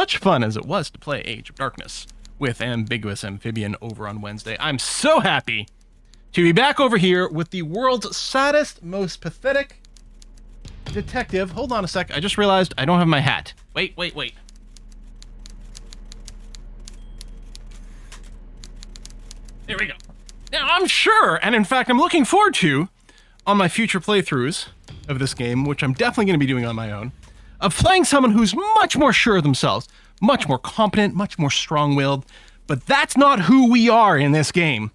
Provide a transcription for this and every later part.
Such fun as it was to play Age of Darkness with Ambiguous Amphibian over on Wednesday. I'm so happy to be back over here with the world's saddest, most pathetic detective. Hold on a sec. I just realized I don't have my hat. Wait. There we go. Now, I'm sure, and in fact, I'm looking forward to, on my future playthroughs of this game, which I'm definitely going to be doing on my own, of playing someone who's much more sure of themselves, much more competent, much more strong-willed, but that's not who we are in this game.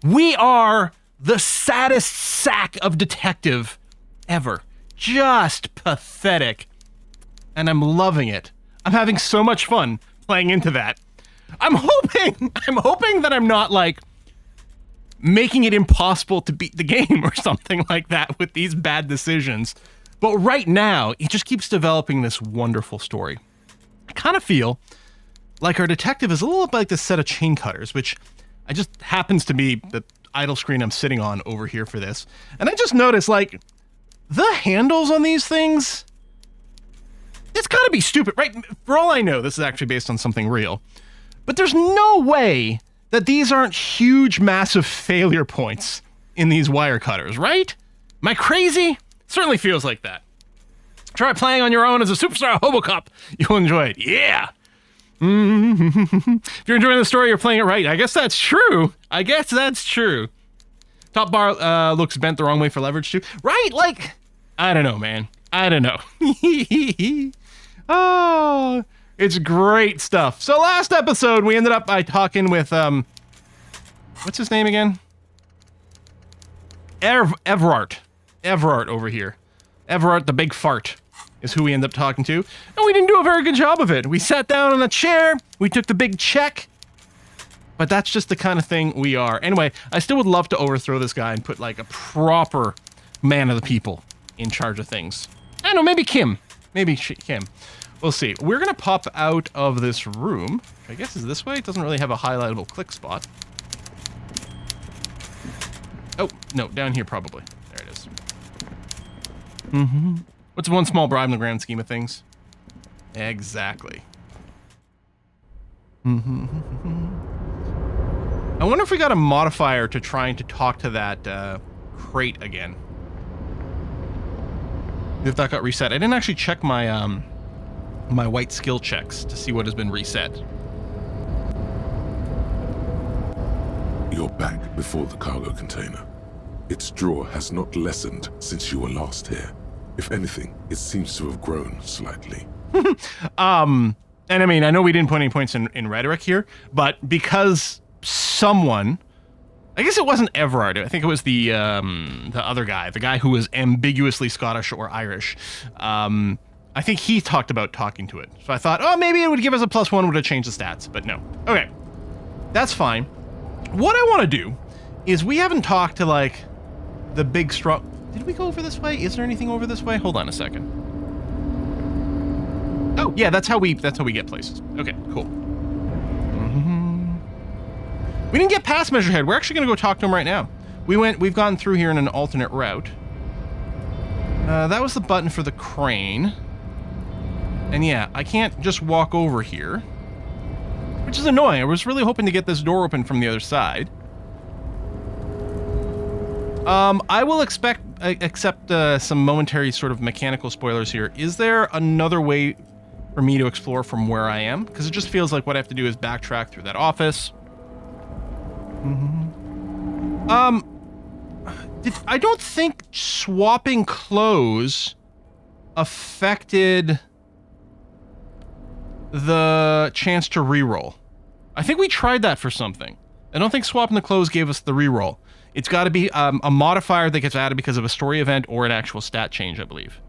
We are the saddest sack of detective ever. Just pathetic. And I'm loving it. I'm having so much fun playing into that. I'm hoping that I'm not, like, making it impossible to beat the game or something like that with these bad decisions. But right now, it just keeps developing this wonderful story. I kind of feel like our detective is a little bit like this set of chain cutters, which I just happens to be the idle screen I'm sitting on over here for this. And I just noticed, like, the handles on these things, it's gotta be stupid, right? For all I know, this is actually based on something real. But there's no way that these aren't huge, massive failure points in these wire cutters, right? Am I crazy? Certainly feels like that. Try playing on your own as a superstar Hobocop. You'll enjoy it. Yeah. If you're enjoying the story, you're playing it right. I guess that's true. Top bar looks bent the wrong way for leverage too. Right? Like, I don't know, man. I don't know. Oh, it's great stuff. So last episode, we ended up by talking with, what's his name again? Everard over here. Everard the big fart is who we ended up talking to. And we didn't do a very good job of it. We sat down on a chair. We took the big check. But that's just the kind of thing we are. Anyway, I still would love to overthrow this guy and put, like, a proper man of the people in charge of things. I don't know, maybe Kim. Maybe Kim. We'll see. We're going to pop out of this room. I guess is this way. It doesn't really have a highlightable click spot. Oh, no, down here probably. There it is. What's one small bribe in the grand scheme of things? Exactly. I wonder if we got a modifier to trying to talk to that crate again. If that got reset. I didn't actually check my my white skill checks to see what has been reset. You're back before the cargo container. Its draw has not lessened since you were last here. If anything, it seems to have grown slightly. And I mean, I know we didn't put any points in rhetoric here, but because someone, I guess it wasn't Everard, I think it was the other guy, the guy who was ambiguously Scottish or Irish, I think he talked about talking to it. So I thought, oh, maybe it would give us a +1, would have changed the stats, but no. Okay, that's fine. What I want to do is we haven't talked to, like, the big strong... Did we go over this way? Is there anything over this way? Hold on a second. Oh, yeah, that's how we get places. Okay, cool. We didn't get past Measurehead. We're actually going to go talk to him right now. We've gone through here in an alternate route. That was the button for the crane. And yeah, I can't just walk over here, which is annoying. I was really hoping to get this door open from the other side. I will accept some momentary sort of mechanical spoilers here. Is there another way for me to explore from where I am? Because it just feels like what I have to do is backtrack through that office. I don't think swapping clothes affected the chance to reroll. I think we tried that for something. I don't think swapping the clothes gave us the reroll. It's got to be a modifier that gets added because of a story event or an actual stat change, I believe.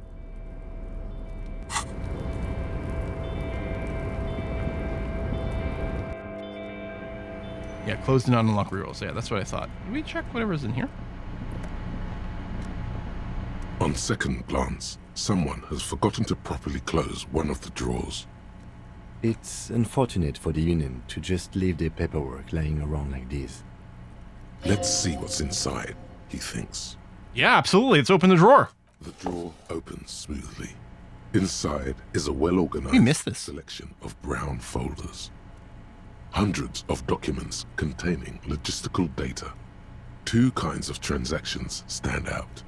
Yeah, closed and unlock rerolls. Yeah, that's what I thought. Did we check whatever's in here? On second glance, someone has forgotten to properly close one of the drawers. It's unfortunate for the Union to just leave their paperwork lying around like this. Let's see what's inside, he thinks. Yeah, absolutely. Let's open the drawer. The drawer opens smoothly. Inside is a well-organized We missed this. selection of brown folders. Hundreds of documents containing logistical data. Two kinds of transactions stand out.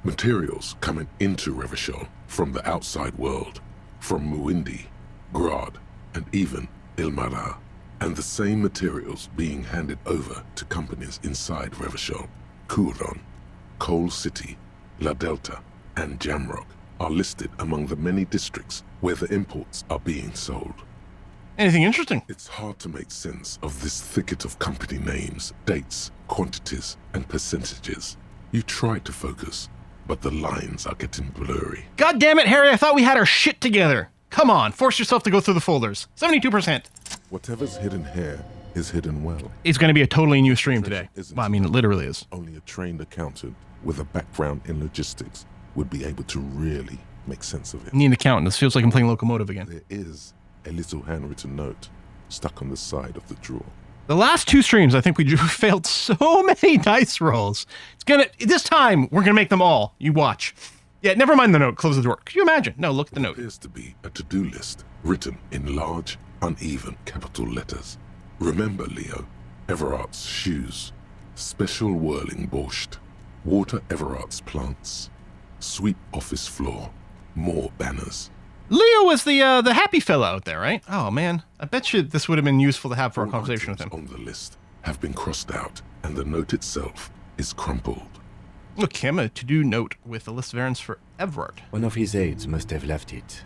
Materials coming into Revachol from the outside world, from Muindi, Grad, and even Ilmara, and the same materials being handed over to companies inside Revachol. Kuron, Coal City, La Delta, and Jamrock are listed among the many districts where the imports are being sold. Anything interesting? It's hard to make sense of this thicket of company names, dates, quantities, and percentages. You try to focus, but the lines are getting blurry. God damn it, Harry, I thought we had our shit together. Come on, force yourself to go through the folders. 72%. Whatever's hidden here is hidden well. It's going to be a totally new stream today. Well, I mean, it literally is. Only a trained accountant with a background in logistics would be able to really make sense of it. I need an accountant. This feels like I'm playing Locomotive again. There is a little handwritten note stuck on the side of the drawer. The last two streams, I think we failed so many dice rolls. This time, we're gonna make them all. You watch. Yeah, never mind the note. Close the door. Could you imagine? No, look at the note. Appears to be a to-do list written in large, uneven capital letters. Remember, Leo, Everart's shoes, special whirling borscht, water Everart's plants, sweep office floor, more banners. Leo was the happy fella out there, right? Oh man, I bet you this would have been useful to have for a All conversation with him. items on the list have been crossed out, and the note itself is crumpled. Look, Kim, a to-do note with a list of errands for Everard. One of his aides must have left it.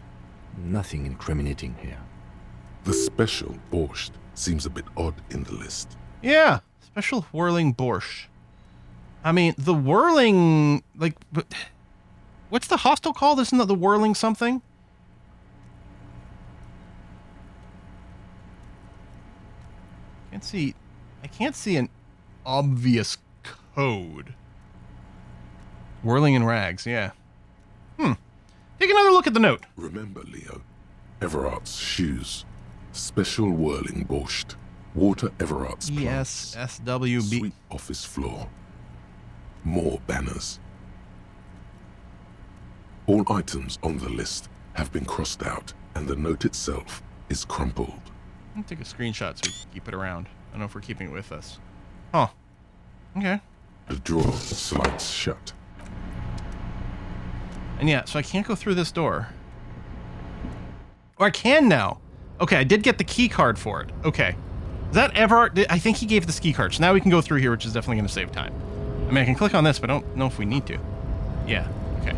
Nothing incriminating here. The special borscht seems a bit odd in the list. Yeah, special whirling borscht. I mean, the whirling, like, what's the hostel called? Isn't that the whirling something? I can't see an obvious code. Whirling in rags, yeah. Take another look at the note. Remember, Leo, Everart's shoes, special whirling borscht, water Everart's plants, ESSWB. sweep office floor, more banners. All items on the list have been crossed out, and the note itself is crumpled. I'll take a screenshot so we can keep it around. I don't know if we're keeping it with us. Huh. Okay. The drawer slides shut. And yeah, so I can't go through this door. Or I can now. Okay, I did get the key card for it. Okay. Is that ever... I think he gave the ski card. So now we can go through here, which is definitely going to save time. I mean, I can click on this, but I don't know if we need to. Yeah, okay.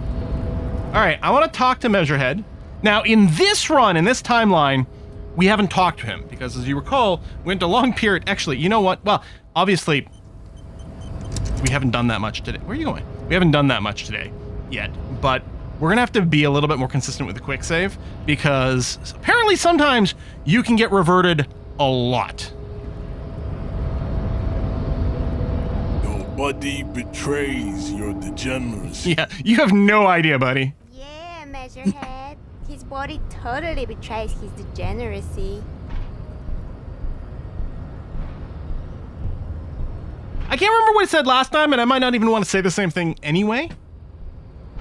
All right, I want to talk to Measurehead. Now, in this run, in this timeline, we haven't talked to him. Because as you recall, we went a long period... Actually, you know what? Well, obviously, we haven't done that much today. Where are you going? We haven't done that much today yet. But we're going to have to be a little bit more consistent with the quick save. Because apparently sometimes you can get reverted a lot. Nobody betrays your degeneracy. Yeah, you have no idea, buddy. Yeah, Measurehead. His body totally betrays his degeneracy. I can't remember what I said last time, and I might not even want to say the same thing anyway.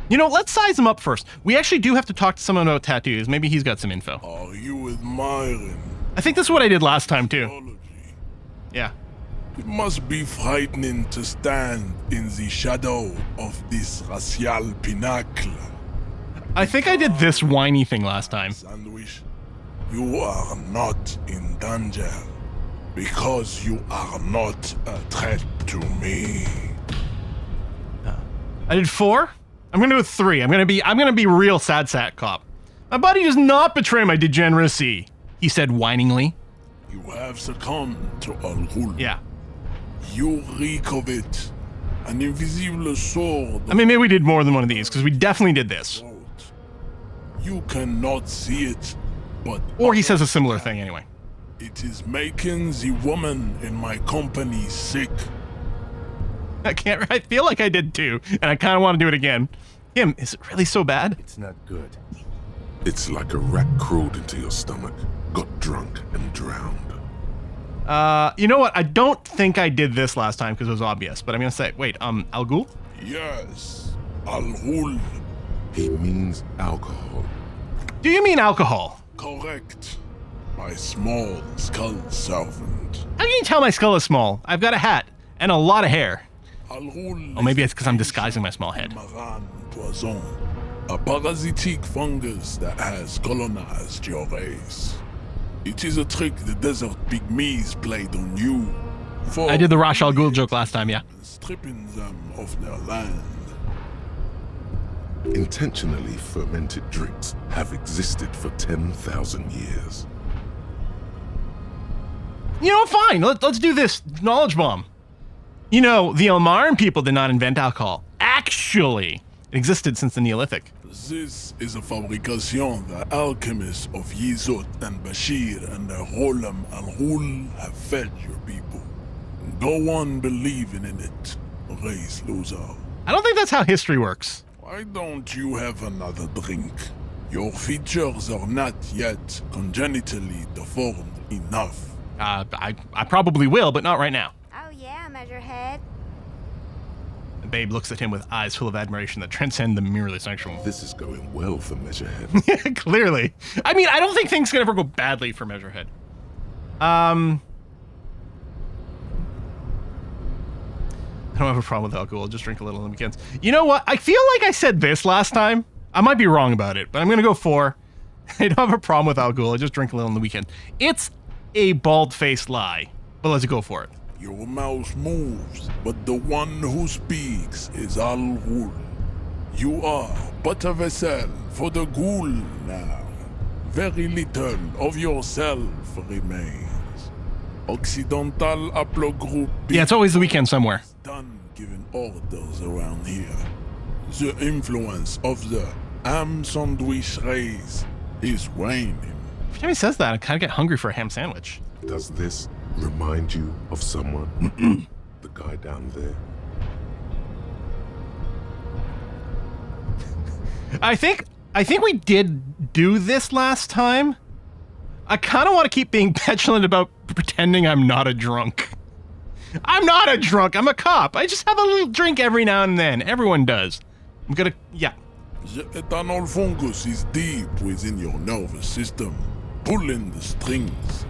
You know, let's size him up first. We actually do have to talk to someone about tattoos. Maybe he's got some info. Are you admiring I think this is what I did last time, too. technology? Yeah. It must be frightening to stand in the shadow of this racial pinnacle. I think I did this whiny thing last time. Sandwich, you are not in danger because you are not a threat to me. I did 4. I'm gonna do a 3. I'm gonna be real sad sack cop. My body does not betray my degeneracy, he said whiningly. You have succumbed to Al-Ghul. Yeah. You reek of it. An invisible sword. I mean, maybe we did more than one of these, because we definitely did this. You cannot see it, but Or he says a similar thing anyway. it is making the woman in my company sick. I feel like I did too, and I kind of want to do it again. Him, is it really so bad? It's not good. It's like a rat crawled into your stomach, got drunk, and drowned. You know what? I don't think I did this last time because it was obvious, but I'm gonna say, wait, Al Ghul? Yes, Al-Ghul. He means alcohol. Do you mean alcohol? Correct. My small skull servant. How can you tell my skull is small? I've got a hat and a lot of hair. Oh, maybe it's because I'm disguising my small head. Manana poison, a parasitic fungus that has colonized your race. It is a trick the desert pygmies played on you. I did the Ra's al Ghul joke last time, yeah. Stripping them of their land. Intentionally fermented drinks have existed for 10,000 years. You know, fine. Let's do this knowledge bomb. You know, the Elmaran people did not invent alcohol. Actually, it existed since the Neolithic. This is a fabrication the alchemists of Yizot and Bashir and the Rolam al-Hul have fed your people. Go on believing in it, race loser. I don't think that's how history works. Why don't you have another drink? Your features are not yet congenitally deformed enough. I probably will, but not right now. Oh yeah, Measurehead. The babe looks at him with eyes full of admiration that transcend the merely sexual. This is going well for Measurehead. Clearly. I mean, I don't think things can ever go badly for Measurehead. I don't have a problem with alcohol. I'll just drink a little on the weekends. You know what? I feel like I said this last time. I might be wrong about it, but I'm going to go 4. I don't have a problem with alcohol. I just drink a little on the weekend. It's a bald-faced lie, but let's go for it. Your mouth moves, but the one who speaks is Al-Ghul. You are but a vessel for the Ghul now. Very little of yourself remains. Occidental haplogroup. Yeah, it's always the weekend somewhere. Done giving orders around here. The influence of the ham sandwich race is waning. Every time he says that, I kind of get hungry for a ham sandwich. Does this remind you of someone? The guy down there? I think we did do this last time. I kind of want to keep being petulant about pretending I'm not a drunk. I'm not a drunk. I'm a cop. I just have a little drink every now and then. Everyone does. I'm gonna, yeah. The ethanol fungus is deep within your nervous system, pulling the strings.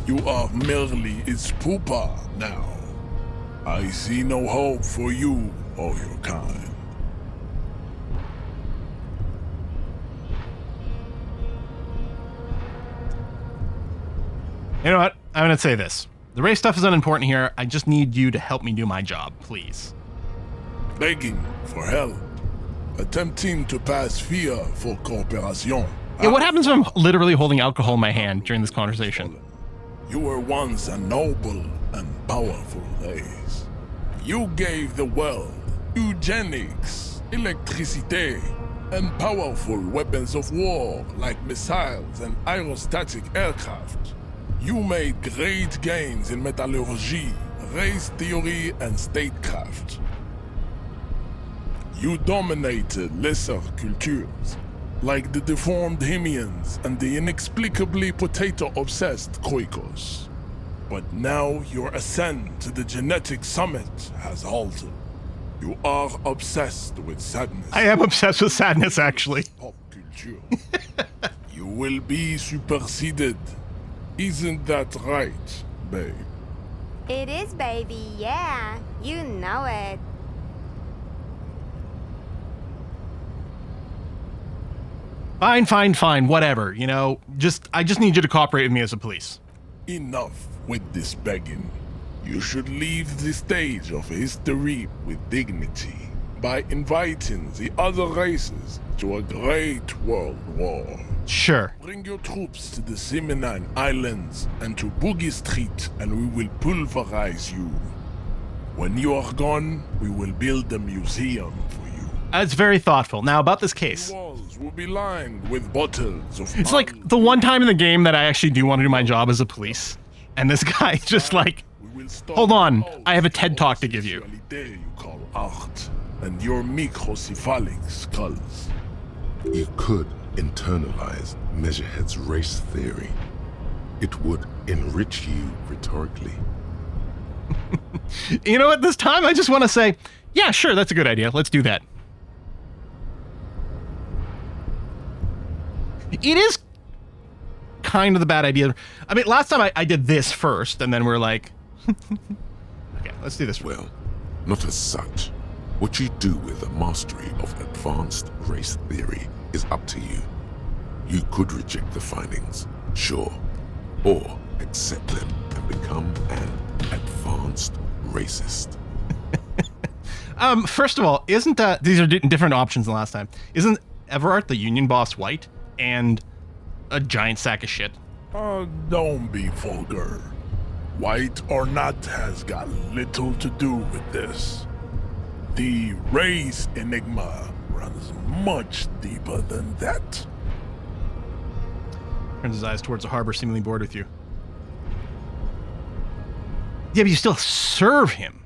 You are merely its pupa now. I see no hope for you or your kind. You know what? I'm gonna say this. The race stuff is unimportant here. I just need you to help me do my job, please. Begging for help. Attempting to pass fear for cooperation. Yeah, what happens if I'm literally holding alcohol in my hand during this conversation? You were once a noble and powerful race. You gave the world eugenics, electricity, and powerful weapons of war like missiles and aerostatic aircraft. You made great gains in metallurgy, race theory, and statecraft. You dominated lesser cultures, like the deformed Hemians and the inexplicably potato-obsessed Khoikos. But now your ascent to the genetic summit has halted. You are obsessed with sadness. I am obsessed with sadness, actually. Pop culture. You will be superseded. Isn't that right, babe? It is, baby, yeah. You know it. Fine, whatever. You know, I just need you to cooperate with me as a police. Enough with this begging. You should leave the stage of history with dignity by inviting the other races to a great world war. Sure. Bring your troops to the Seminine Islands and to Boogie Street, and we will pulverize you. When you are gone, we will build a museum for you. That's very thoughtful. Now, about this case. The walls will be lined with bottles of... It's like the one time in the game that I actually do want to do my job as a police. And this guy just like, hold on, I have a TED Talk to give you. You call art and your microcephalic skulls. You could internalize Measurehead's race theory. It would enrich you rhetorically. You know what, this time I just want to say, yeah, sure, that's a good idea. Let's do that. it is kind of the bad idea. I mean, last time I did this first, and then we're like, okay, let's do this. Well, not as such. What you do with a mastery of advanced race theory is up to you. You could reject the findings, sure, or accept them and become an advanced racist. First of all, isn't that these are different options than last time? Isn't Everard the Union boss white and a giant sack of shit? Don't be vulgar. White or not has got little to do with this. The race enigma runs much deeper than that. Turns his eyes towards the harbor, seemingly bored with you. Yeah, but you still serve him.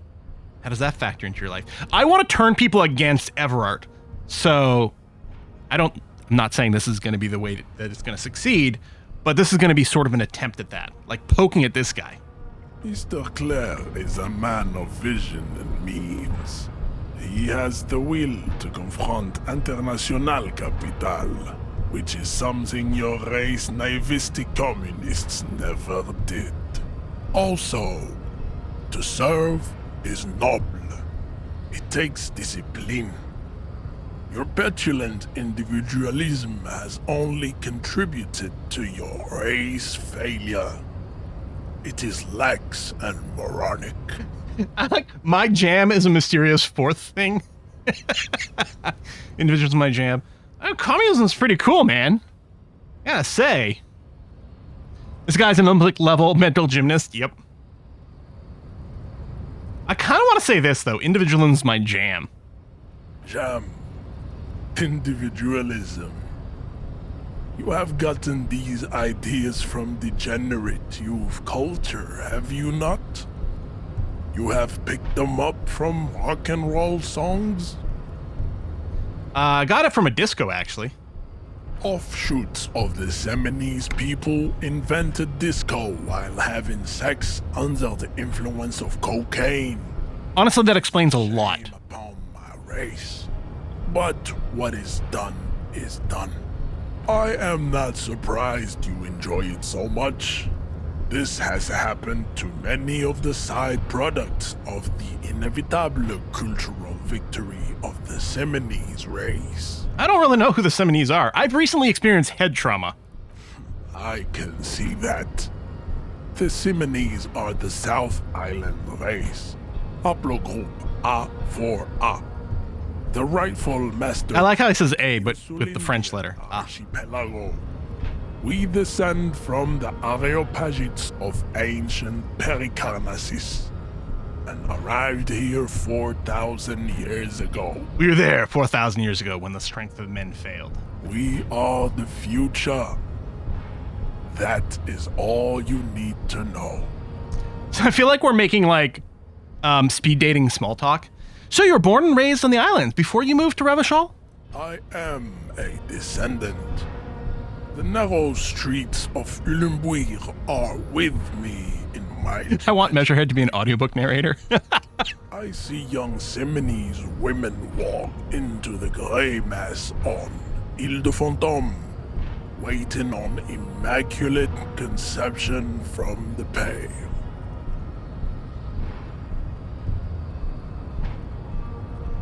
How does that factor into your life? I want to turn people against Everard. So, I'm not saying this is going to be the way that it's going to succeed, but this is going to be sort of an attempt at that. Like poking at this guy. Mr. Clare is a man of vision and means. He has the will to confront International Capital, which is something your race naivistic communists never did. Also, to serve is noble. It takes discipline. Your petulant individualism has only contributed to your race failure. It is lax and moronic. I like my jam is a mysterious fourth thing. Individuals my jam. Communism's pretty cool, man. I gotta say. This guy's an Olympic level mental gymnast. Yep. I kind of want to say this, though. Individualism's my jam. Jam. Individualism. You have gotten these ideas from degenerate youth culture, have you not? You have picked them up from rock and roll songs? I got it from a disco, actually. Offshoots of the Seminoles people invented disco while having sex under the influence of cocaine. Honestly, that explains a lot. Shame upon my race. But what is done is done. I am not surprised you enjoy it so much. This has happened to many of the side products of the inevitable cultural victory of the Seminoles race. I don't really know who the Seminoles are. I've recently experienced head trauma. I can see that. The Seminoles are the South Island race. Haplogroup A4A. The rightful master. I like how he says A, but with the French letter. Archipelago. We descend from the Areopagites of ancient Pericarnassus and arrived here 4,000 years ago. We were there 4,000 years ago when the strength of men failed. We are the future. That is all you need to know. So I feel like we're making like speed dating small talk. So you were born and raised on the island before you moved to Revachol? I am a descendant. The narrow streets of Elysium are with me in my... I want Measurehead to be an audiobook narrator. I see young Seminoles women walk into the grey mass on Ile de Fantôme, waiting on immaculate conception from the pale.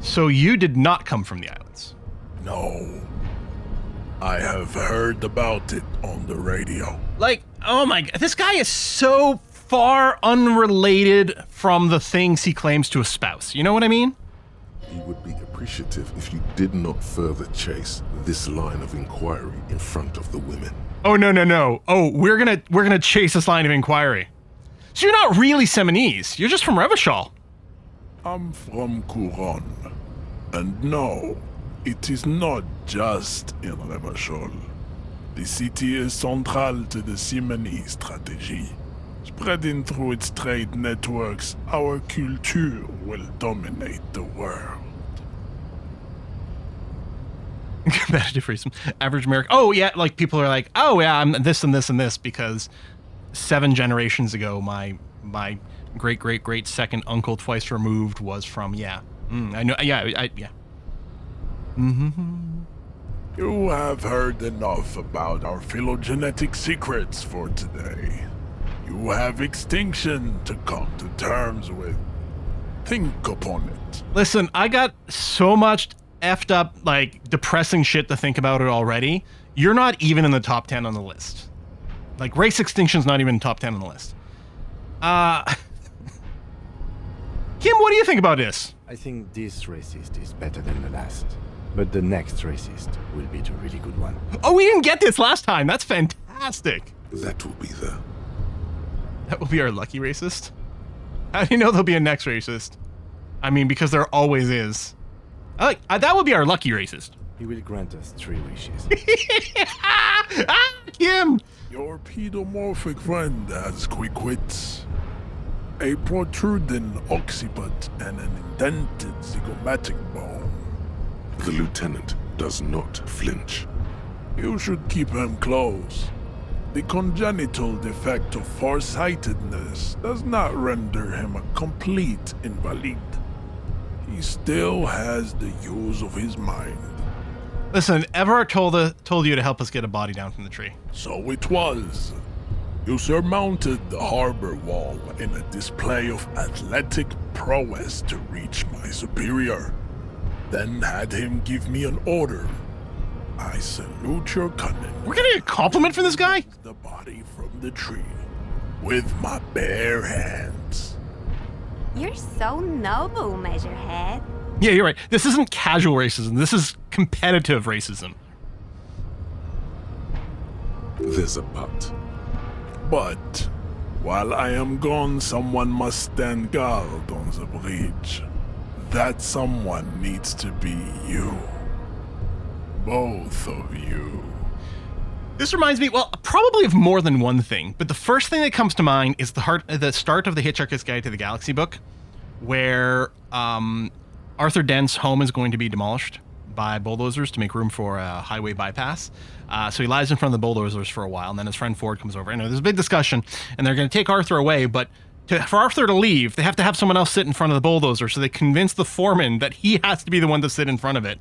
So you did not come from the islands? No. I have heard about it on the radio. Like, oh my god, this guy is so far unrelated from the things he claims to espouse. You know what I mean? He would be appreciative if you did not further chase this line of inquiry in front of the women. Oh no. Oh, we're gonna chase this line of inquiry. So you're not really Seminoles. You're just from Revachol. I'm from Couronne. And no, it is not just in Revachol. The city is central to the Seminoles strategy. Spreading through its trade networks, our culture will dominate the world. Competitive for some average American. Oh yeah, like people are like, oh yeah, I'm this and this and this because 7 generations ago, my great second uncle twice removed was from I know yeah. Mm-hmm. You have heard enough about our phylogenetic secrets for today. You have extinction to come to terms with. Think upon it. Listen, I got so much effed up, like, depressing shit to think about it already. You're not even in the top 10 on the list. Like, race extinction's not even top 10 on the list. Kim, what do you think about this? I think this racist is better than the last. But the next racist will be the really good one. Oh, we didn't get this last time. That's fantastic. That will be the... That will be our lucky racist. How do you know there'll be a next racist? I mean, because there always is. That would be our lucky racist. He will grant us 3 wishes. Kim! Your pedomorphic friend has quick wits, a protruding occiput, and an indented zygomatic bone. The lieutenant does not flinch. You should keep him close. The congenital defect of farsightedness does not render him a complete invalid. He still has the use of his mind. Listen, Everard told you to help us get a body down from the tree. So it was. You surmounted the harbor wall in a display of athletic prowess to reach my superior. Then had him give me an order. I salute your cunning. We're getting a compliment from this guy? The body from the tree with my bare hands. You're so noble, Measurehead. Yeah, you're right. This isn't casual racism. This is competitive racism. There's a but. But while I am gone, someone must stand guard on the bridge. That someone needs to be you. Both of you. This reminds me, well, probably of more than one thing, but the first thing that comes to mind is the start of the Hitchhiker's Guide to the Galaxy book, where Arthur Dent's home is going to be demolished by bulldozers to make room for a highway bypass. So he lies in front of the bulldozers for a while, and then his friend Ford comes over. And there's a big discussion, and they're going to take Arthur away, but for Arthur to leave, they have to have someone else sit in front of the bulldozer, so they convince the foreman that he has to be the one to sit in front of it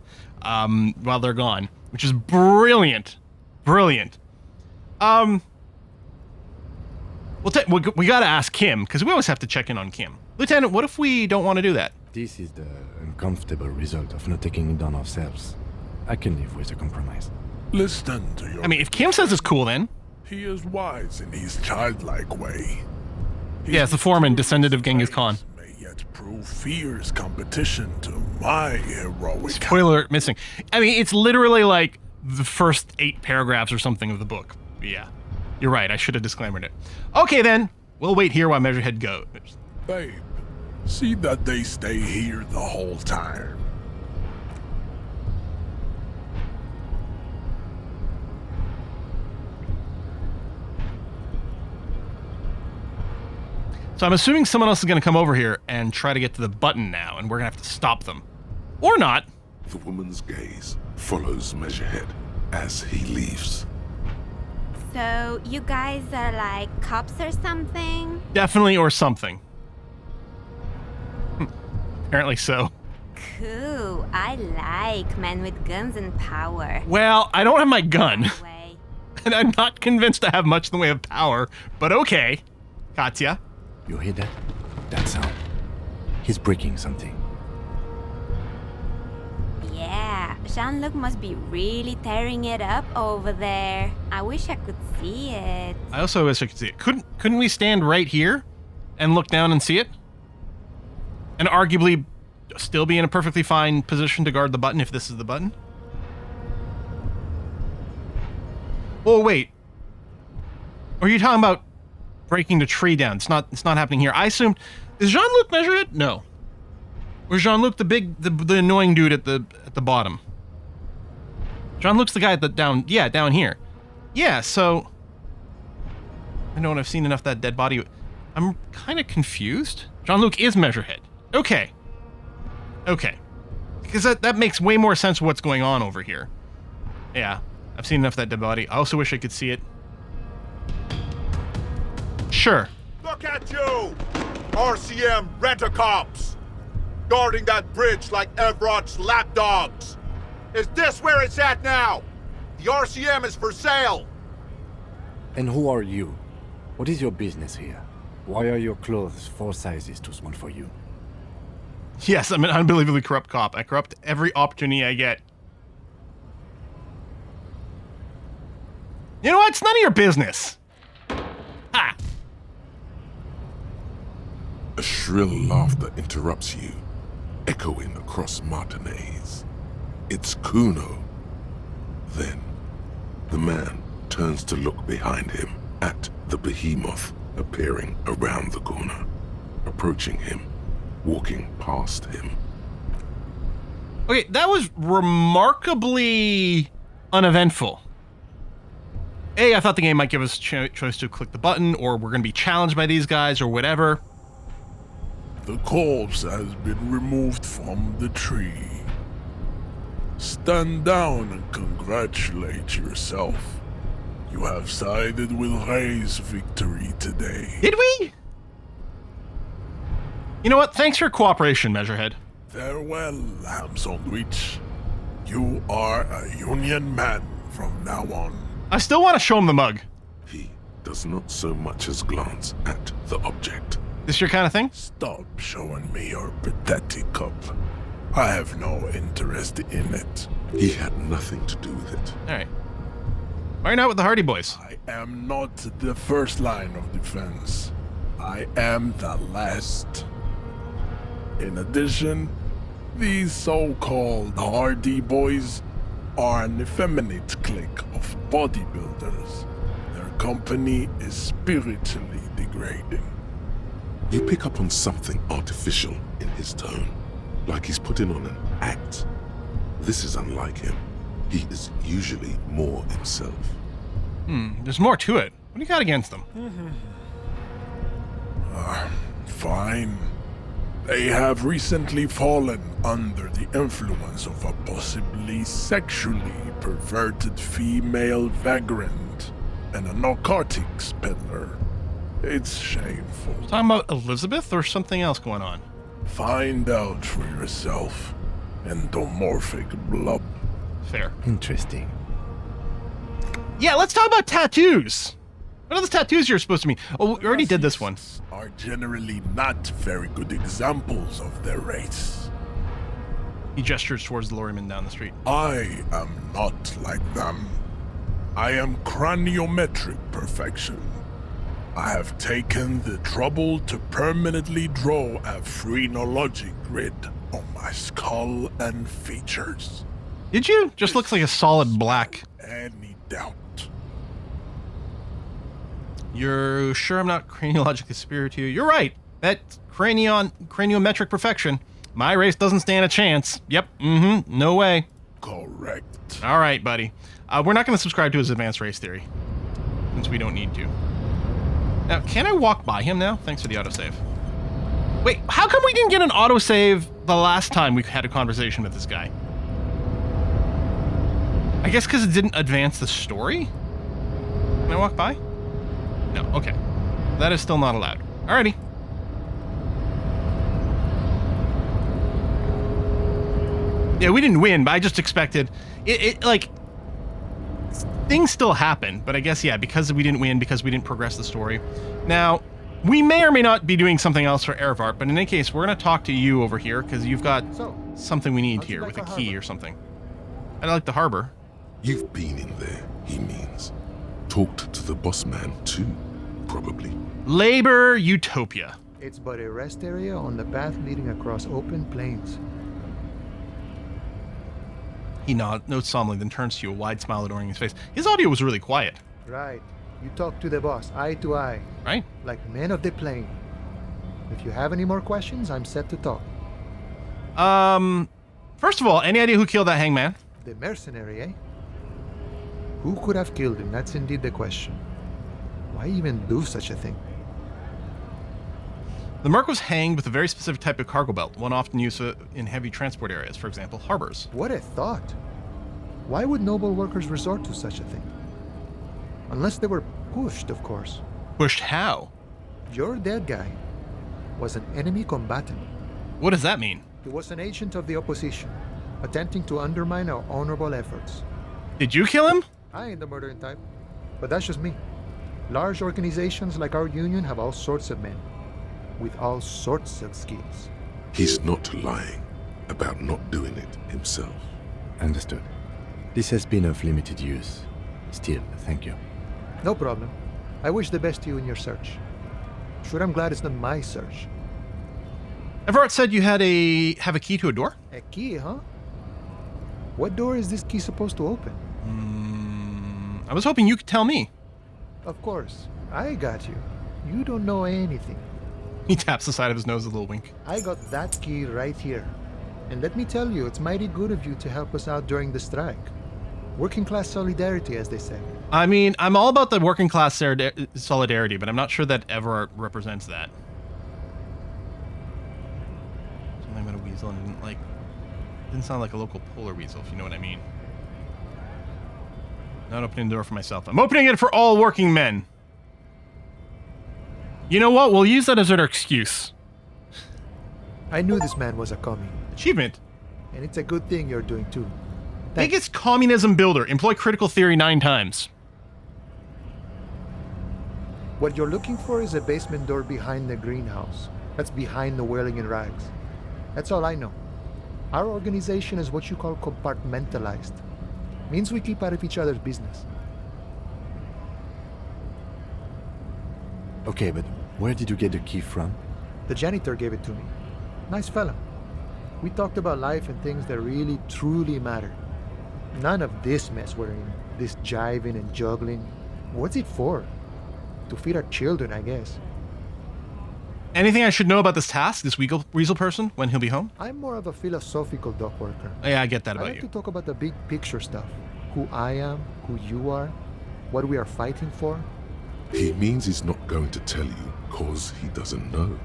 while they're gone, which is brilliant. Brilliant. We got to ask Kim, because we always have to check in on Kim. Lieutenant, what if we don't want to do that? This is the uncomfortable result of not taking it on ourselves. I can live with a compromise. Listen to your... I mean, if Kim says it's cool, then. He is wise in his childlike way. Yeah, it's the foreman, descendant of Genghis Khan. May yet prove fierce competition to my heroic... Spoiler alert, missing. I mean, it's literally like the first 8 paragraphs or something of the book. Yeah, you're right. I should have disclaimed it. Okay, then. We'll wait here while Measurehead goes. Babe, see that they stay here the whole time. So I'm assuming someone else is going to come over here and try to get to the button now, and we're going to have to stop them. Or not. The woman's gaze follows Measurehead as he leaves. So, you guys are like cops or something? Definitely or something. Apparently so. Cool. I like men with guns and power. Well, I don't have my gun, Way. and I'm not convinced I have much in the way of power, but okay. Katya? You hear that? That sound. He's breaking something. Yeah, Jean-Luc must be really tearing it up over there. I wish I could see it. I also wish I could see it. Couldn't we stand right here and look down and see it? And arguably still be in a perfectly fine position to guard the button if this is the button? Oh, wait. Are you talking about breaking the tree down? It's not happening here. I assumed... Is Jean-Luc measured it? No. Or is Jean-Luc the annoying dude at the bottom? Jean-Luc's the guy at the down here. Yeah, so... I know, and I've seen enough of that dead body. I'm kind of confused. Jean-Luc is Measurehead. Okay. Okay. Because that makes way more sense of what's going on over here. Yeah, I've seen enough of that dead body. I also wish I could see it. Sure. Look at you! RCM rent-a-cops! Guarding that bridge like Everard's lapdogs! Is this where it's at now? The RCM is for sale! And who are you? What is your business here? Why are your clothes 4 sizes too small for you? Yes, I'm an unbelievably corrupt cop. I corrupt every opportunity I get. You know what? It's none of your business. Ha! A shrill laughter interrupts you, echoing across Martinez. It's Kuno. Then, the man turns to look behind him at the behemoth appearing around the corner, approaching him, walking past him. Okay, that was remarkably uneventful. I thought the game might give us choice to click the button, or we're going to be challenged by these guys, or whatever. The corpse has been removed from the tree. Stand down and congratulate yourself. You have sided with Ray's victory today. Did we? You know what? Thanks for your cooperation, Measurehead. Farewell, ham sandwich. You are a Union man from now on. I still want to show him the mug. He does not so much as glance at the object. This your kind of thing? Stop showing me your pathetic cup. I have no interest in it. He had nothing to do with it. Alright. Why are you not with the Hardy Boys? I am not the first line of defense. I am the last. In addition, these so-called Hardy Boys are an effeminate clique of bodybuilders. Their company is spiritually degrading. You pick up on something artificial in his tone, like he's putting on an act. This is unlike him. He is usually more himself. There's more to it. What do you got against them? Fine. They have recently fallen under the influence of a possibly sexually perverted female vagrant and a narcotics peddler. It's shameful. Talking about Elizabeth or something else going on? Find out for yourself, endomorphic blub. Fair. Interesting. Yeah, let's talk about tattoos. What are those tattoos you're supposed to mean? Oh, we already did this one. Are generally not very good examples of their race. He gestures towards the lorryman down the street. I am not like them. I am craniometric perfection. I have taken the trouble to permanently draw a phrenologic grid on my skull and features. Did you? Just looks like a solid black. Any doubt? You're sure I'm not craniologically superior to you? You're right. That craniometric perfection. My race doesn't stand a chance. Yep. No way. Correct. All right, buddy. We're not going to subscribe to his advanced race theory, since we don't need to. Now, can I walk by him now? Thanks for the autosave. Wait, how come we didn't get an autosave the last time we had a conversation with this guy? I guess because it didn't advance the story? Can I walk by? No, okay. That is still not allowed. Alrighty. Yeah, we didn't win, but I just expected... like... Things still happen, but I guess, yeah, because we didn't win, because we didn't progress the story. Now, we may or may not be doing something else for Ervart, but in any case, we're going to talk to you over here, because you've got something we need here with a key or something. I like the harbor. You've been in there, he means. Talked to the boss man, too, probably. Labor Utopia. It's but a rest area on the path leading across open plains. He nods solemnly, then turns to you, a wide smile adorning his face. His audio was really quiet. Right. You talk to the boss, eye to eye. Right? Like men of the plain. If you have any more questions, I'm set to talk. First of all, any idea who killed that hangman? The mercenary, eh? Who could have killed him? That's indeed the question. Why even do such a thing? The merc was hanged with a very specific type of cargo belt, one often used in heavy transport areas, for example, harbors. What a thought. Why would noble workers resort to such a thing? Unless they were pushed, of course. Pushed how? Your dead guy was an enemy combatant. What does that mean? He was an agent of the opposition, attempting to undermine our honorable efforts. Did you kill him? I ain't the murdering type, but that's just me. Large organizations like our union have all sorts of men, with all sorts of skills. He's not lying about not doing it himself. Understood. This has been of limited use. Still, thank you. No problem. I wish the best to you in your search. Sure, I'm glad it's not my search. Everett said you have a key to a door? A key, huh? What door is this key supposed to open? I was hoping you could tell me. Of course. I got you. You don't know anything. He taps the side of his nose with a little wink. I got that key right here. And let me tell you, it's mighty good of you to help us out during the strike. Working class solidarity, as they say. I mean, I'm all about the working class solidarity, but I'm not sure that Everett represents that. Something about a weasel and didn't sound like a local polar weasel, if you know what I mean. Not opening the door for myself. I'm opening it for all working men. You know what? We'll use that as our excuse. I knew this man was a commie. Achievement. And it's a good thing you're doing too. Thanks. Biggest communism builder. Employ critical theory 9 times. What you're looking for is a basement door behind the greenhouse. That's behind the whirling in rags. That's all I know. Our organization is what you call compartmentalized. Means we keep out of each other's business. Okay, but where did you get the key from? The janitor gave it to me. Nice fella. We talked about life and things that really, truly matter. None of this mess we're in. This jiving and juggling. What's it for? To feed our children, I guess. Anything I should know about this task, this weasel person, when he'll be home? I'm more of a philosophical dock worker. Yeah, I get that I about like you. to talk about the big picture stuff. Who I am, who you are, what we are fighting for. He means he's not going to tell you cause he doesn't know.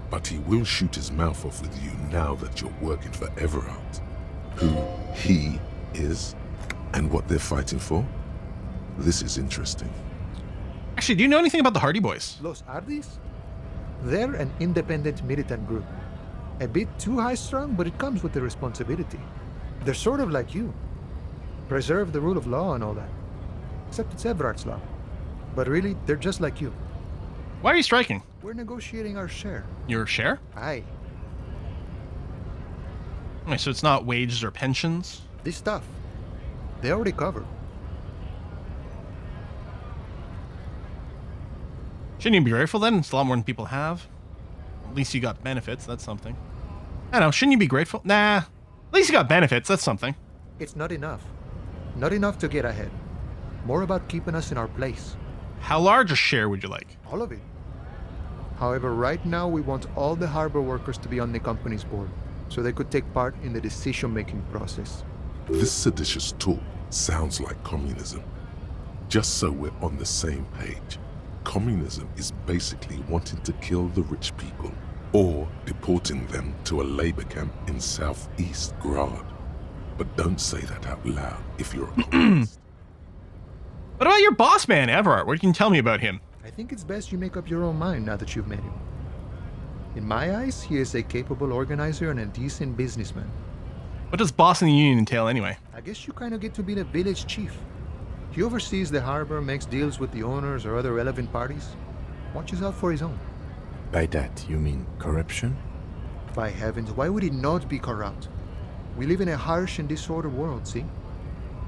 But he will shoot his mouth off with you now that you're working for Everett. Who he is and what they're fighting for. This is interesting. Actually, do you know anything about the Hardy Boys? Los Ardis? They're an independent militant group. A bit too high-strung, but it comes with the responsibility. They're sort of like you. Preserve the rule of law and all that. Except it's Everard's law. But really, they're just like you. Why are you striking? We're negotiating our share. Your share? Aye. Okay, so it's not wages or pensions? This stuff. They already covered. Shouldn't you be grateful then? It's a lot more than people have. At least you got benefits, that's something. I don't know, shouldn't you be grateful? Nah. At least you got benefits, that's something. It's not enough. Not enough to get ahead. More about keeping us in our place. How large a share would you like? All of it. However, right now we want all the harbor workers to be on the company's board, so they could take part in the decision-making process. This seditious talk sounds like communism. Just so we're on the same page, communism is basically wanting to kill the rich people or deporting them to a labor camp in Southeast Grad. But don't say that out loud if you're a communist. What about your boss man, Everett? What can you tell me about him? I think it's best you make up your own mind now that you've met him. In my eyes, he is a capable organizer and a decent businessman. What does boss in the union entail anyway? I guess you kind of get to be the village chief. He oversees the harbor, makes deals with the owners or other relevant parties, watches out for his own. By that, you mean corruption? By heavens, why would he not be corrupt? We live in a harsh and disordered world, see?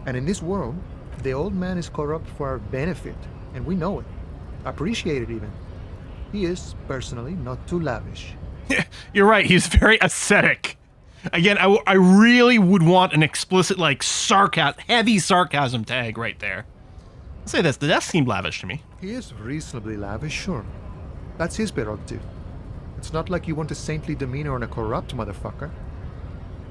And in this world, the old man is corrupt for our benefit, and we know it. Appreciate it even. He is, personally, not too lavish. You're right, he's very ascetic. Again, I really would want an explicit, like, heavy sarcasm tag right there. I'll say this, the desk seemed lavish to me. He is reasonably lavish, sure. That's his prerogative. It's not like you want a saintly demeanor on a corrupt motherfucker.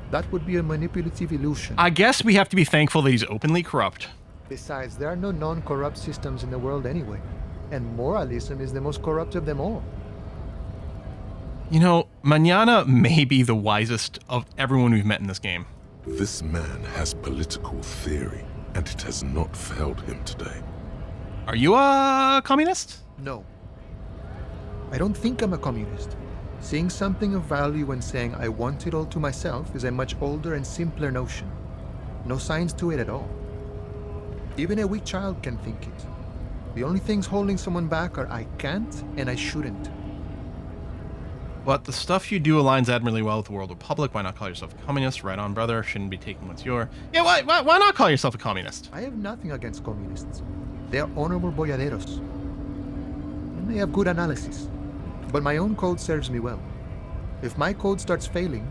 That would be a manipulative illusion. I guess we have to be thankful that he's openly corrupt. Besides, there are no non-corrupt systems in the world anyway. And moralism is the most corrupt of them all. You know, Manana may be the wisest of everyone we've met in this game. This man has political theory, and it has not failed him today. Are you a communist? No. I don't think I'm a communist. Seeing something of value and saying I want it all to myself is a much older and simpler notion. No science to it at all. Even a weak child can think it. The only things holding someone back are I can't and I shouldn't. But the stuff you do aligns admirably well with the world republic. Why not call yourself a communist? Right on, brother. Shouldn't be taking what's yours. Yeah, why not call yourself a communist? I have nothing against communists. They are honorable boyaderos. And they have good analysis. But my own code serves me well. If my code starts failing,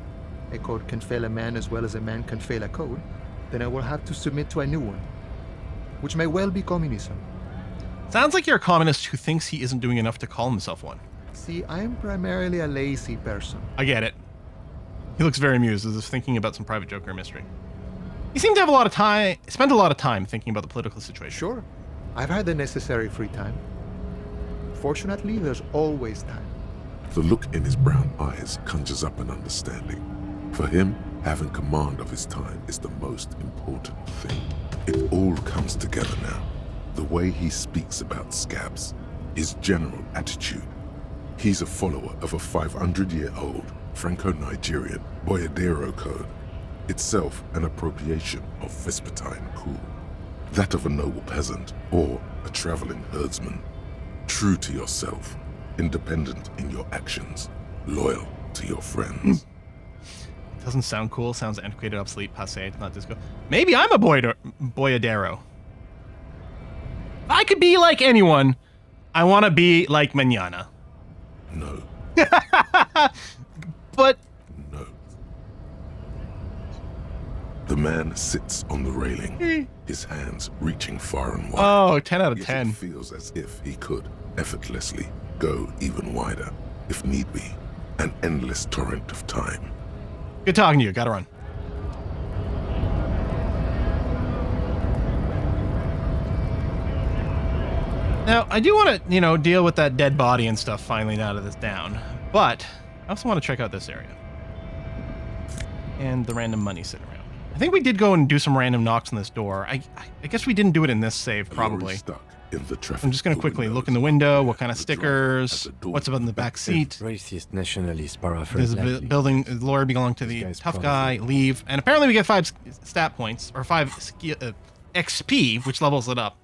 a code can fail a man as well as a man can fail a code, then I will have to submit to a new one, which may well be communism. Sounds like you're a communist who thinks he isn't doing enough to call himself one. See, I am primarily a lazy person. I get it. He looks very amused, as if thinking about some private joke or mystery. You seem to have spent a lot of time thinking about the political situation. Sure, I've had the necessary free time. Fortunately, there's always time. The look in his brown eyes conjures up an understanding. For him, having command of his time is the most important thing. It all comes together now. The way he speaks about scabs, his general attitude. He's a follower of a 500-year-old Franco-Nigerian Boyadero code, itself an appropriation of Vespertine cool. That of a noble peasant or a traveling herdsman. True to yourself, independent in your actions, loyal to your friends. Doesn't sound cool, sounds antiquated, obsolete, passé, not disco. Maybe I'm a boyadero. If I could be like anyone, I want to be like Manana. No. But No. The man sits on the railing, his hands reaching far and wide. oh, 10 out of Yet 10. It feels as if he could effortlessly go even wider, if need be, an endless torrent of time. Good talking to you. Gotta run. Now, I do want to, deal with that dead body and stuff finally now that it's down. But I also want to check out this area. And the random money sitting around. I think we did go and do some random knocks on this door. I guess we didn't do it in this save, probably. Stuck in the traffic. I'm just going to quickly look in the window. What kind of stickers? What's up in the back seat? Racist nationalist paraphrase. There's a building. The lawyer belonging to the tough guy. Leave. And apparently we get 5 stat points. Or 5 XP, which levels it up.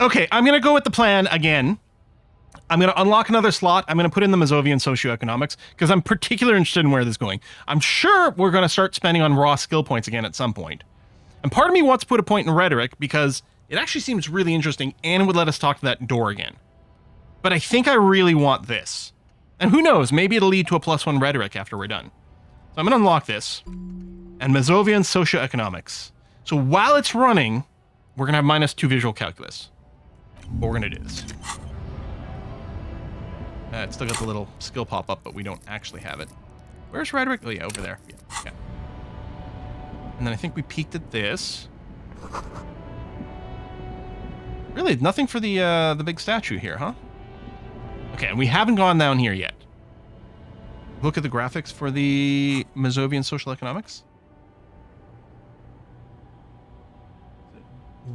Okay, I'm going to go with the plan again. I'm going to unlock another slot. I'm going to put in the Mazovian socioeconomics because I'm particularly interested in where this is going. I'm sure we're going to start spending on raw skill points again at some point. And part of me wants to put a point in rhetoric because it actually seems really interesting and would let us talk to that door again. But I think I really want this. And who knows, maybe it'll lead to a +1 rhetoric after we're done. So I'm going to unlock this. And Mazovian socioeconomics. So while it's running, we're going to have -2 visual calculus. But we're going to do this. It's still got the little skill pop up, but we don't actually have it. Where's rhetoric? Oh yeah, over there. Yeah. Okay. And then I think we peaked at this. Really, nothing for the big statue here, huh? Okay, and we haven't gone down here yet. Look at the graphics for the Mazovian social economics.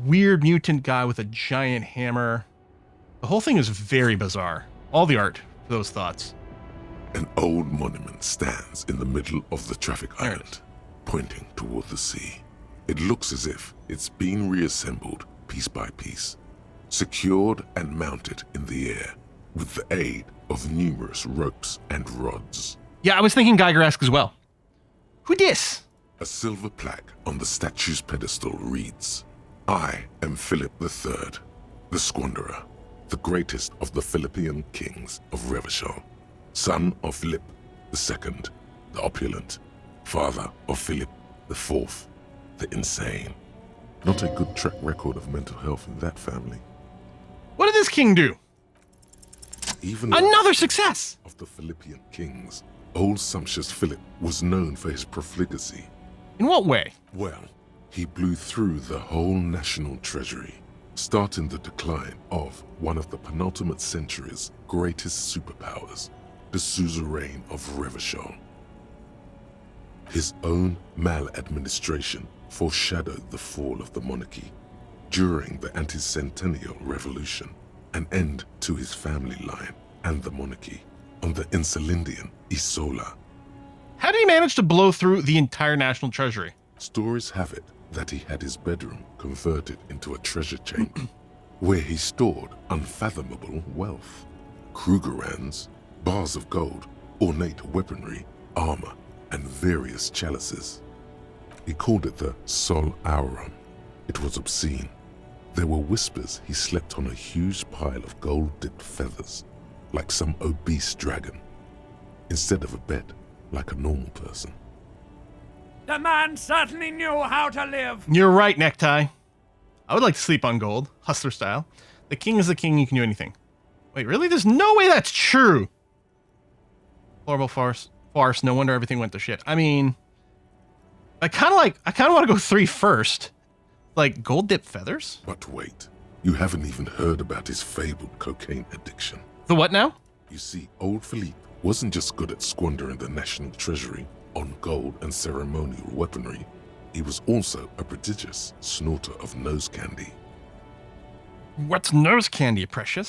Weird mutant guy with a giant hammer. The whole thing is very bizarre. All the art for those thoughts. An old monument stands in the middle of the traffic island, pointing toward the sea. It looks as if it's been reassembled piece by piece, secured and mounted in the air with the aid of numerous ropes and rods. Yeah, I was thinking Geiger-esque as well. Who dis? A silver plaque on the statue's pedestal reads, "I am Philip III, the Squanderer, the greatest of the Philippian kings of Revachol, son of Philip II, the opulent, father of Philip IV, the insane." Not a good track record of mental health in that family. What did this king do? Even Another success! of the Philippian kings, old sumptuous Philip was known for his profligacy. In what way? Well, he blew through the whole national treasury, starting the decline of one of the penultimate century's greatest superpowers, the suzerain of Revachol. His own maladministration foreshadowed the fall of the monarchy during the anti-centennial revolution, an end to his family line, and the monarchy on the Insulindian Isola. How did he manage to blow through the entire national treasury? Stories have it that he had his bedroom converted into a treasure chamber where he stored unfathomable wealth. Krugerrands, bars of gold, ornate weaponry, armor, and various chalices. He called it the Sol Aurum. It was obscene. There were whispers he slept on a huge pile of gold-dipped feathers, like some obese dragon, instead of a bed, like a normal person. The man certainly knew how to live. You're right, Necktie. I would like to sleep on gold, hustler style. The king is the king, you can do anything. Wait, really? There's no way that's true. Horrible farce. No wonder everything went to shit. I mean, I kind of want to go 3 first. Like, gold dipped feathers? But wait, you haven't even heard about his fabled cocaine addiction. The what now? You see, old Philippe wasn't just good at squandering the national treasury on gold and ceremonial weaponry. He was also a prodigious snorter of nose candy. What's nose candy, precious?